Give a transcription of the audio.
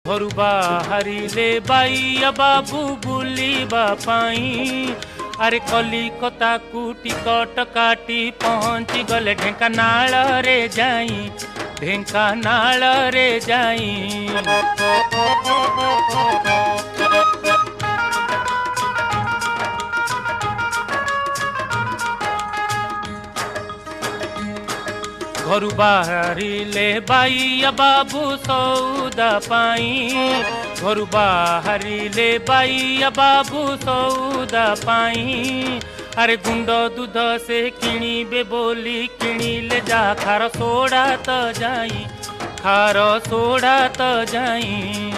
घर बाहरिले बाइया बाबू बुलिबा पाई। अरे कलिकता को टिकट काटी पहुँची गले ढेंकानाल रे जाई, ढेंकानाल रे जाई। घर बाहरिले बाइया बाबू सौदा पाई। घर बाहरिले बाइया बाबू सौदा पाई। अरे गुंड दूध से किणीबे बोली किणीले जा खार सोडा त जाई, खार सोडा त जाई।